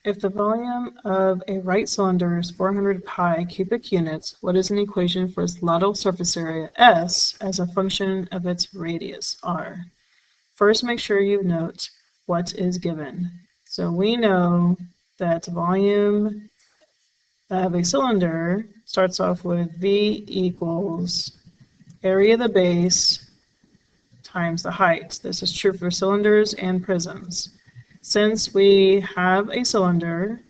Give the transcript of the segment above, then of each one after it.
If the volume of a right cylinder is 400 pi cubic units, what is an equation for its lateral surface area, S, as a function of its radius, R? First, make sure you note what is given. So we know that volume of a cylinder starts off with V equals area of the base times the height. This is true for cylinders and prisms. Since we have a cylinder,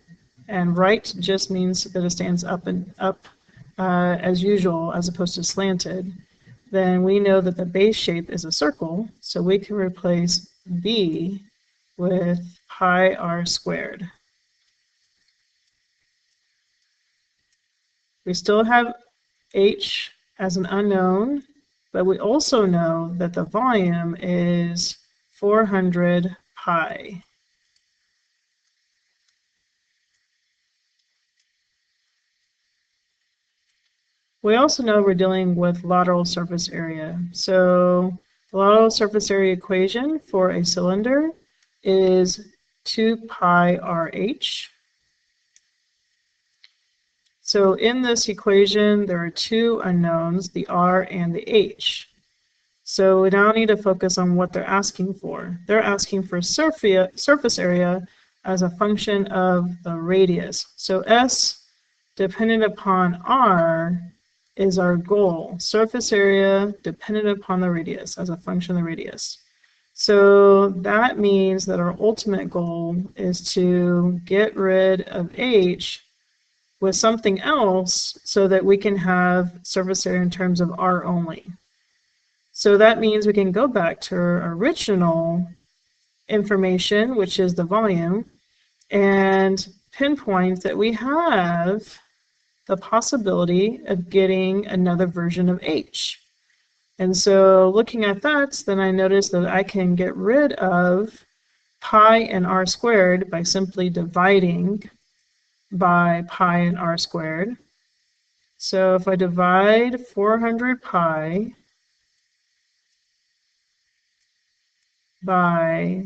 and right just means that it stands up and up as usual as opposed to slanted, then we know that the base shape is a circle, so we can replace V with pi r squared. We still have h as an unknown, but we also know that the volume is 400 pi. We also know we're dealing with lateral surface area. So the lateral surface area equation for a cylinder is 2 pi RH. So in this equation, there are two unknowns, the R and the H. So we now need to focus on what they're asking for. They're asking for surface area as a function of the radius. So S, dependent upon R, is our goal. Surface area dependent upon the radius as a function of the radius. So that means that our ultimate goal is to get rid of H with something else so that we can have surface area in terms of R only. So that means we can go back to our original information, which is the volume, and pinpoint that we have the possibility of getting another version of H. And so looking at that, then I notice that I can get rid of pi and r squared by simply dividing by pi and r squared. So if I divide 400 pi by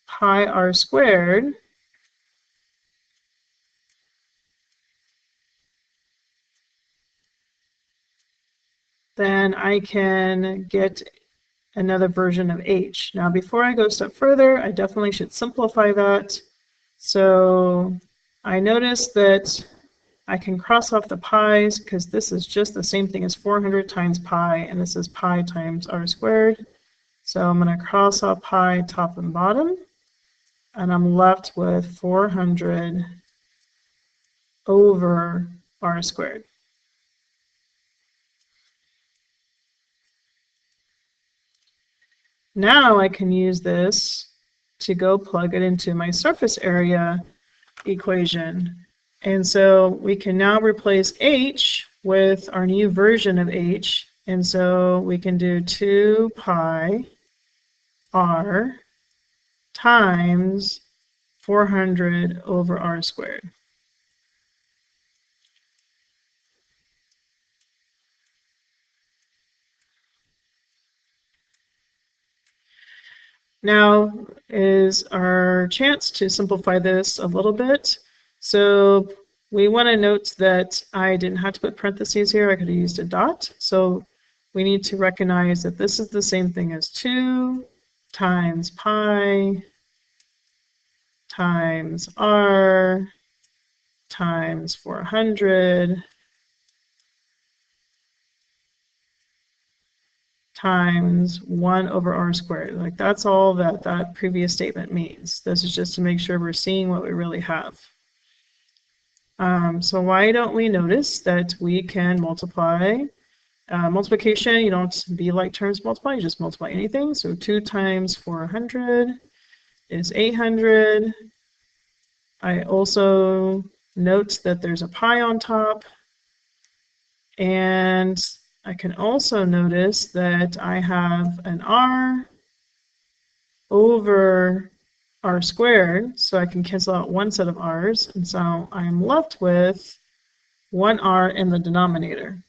pi r squared, then I can get another version of H. Now before I go a step further, I definitely should simplify that. So I notice that I can cross off the pi's because this is just the same thing as 400 times pi, and this is pi times r squared. So I'm going to cross off pi top and bottom, and I'm left with 400 over r squared. Now I can use this to go plug it into my surface area equation. And so we can now replace H with our new version of H. And so we can do 2 pi r times 400 over r squared. Now is our chance to simplify this a little bit. So we want to note that I didn't have to put parentheses here. I could have used a dot. So we need to recognize that this is the same thing as 2 times pi times r times 400 times 1 over r squared. Like that's all that that previous statement means. This is just to make sure we're seeing what we really have. So why don't we notice that we can multiply? Multiplication, you don't be like terms multiply, you just multiply anything. So 2 times 400 is 800. I also note that there's a pi on top, and I can also notice that I have an r over r squared, so I can cancel out one set of r's, and so I'm left with 1r in the denominator.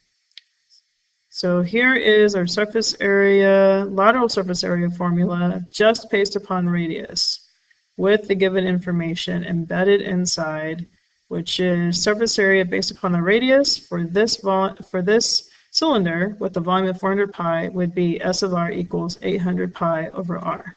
So here is our surface area, lateral surface area formula, just based upon radius. with the given information embedded inside, which is surface area based upon the radius for this cylinder with a volume of 400 pi would be S of R equals 800 pi over R.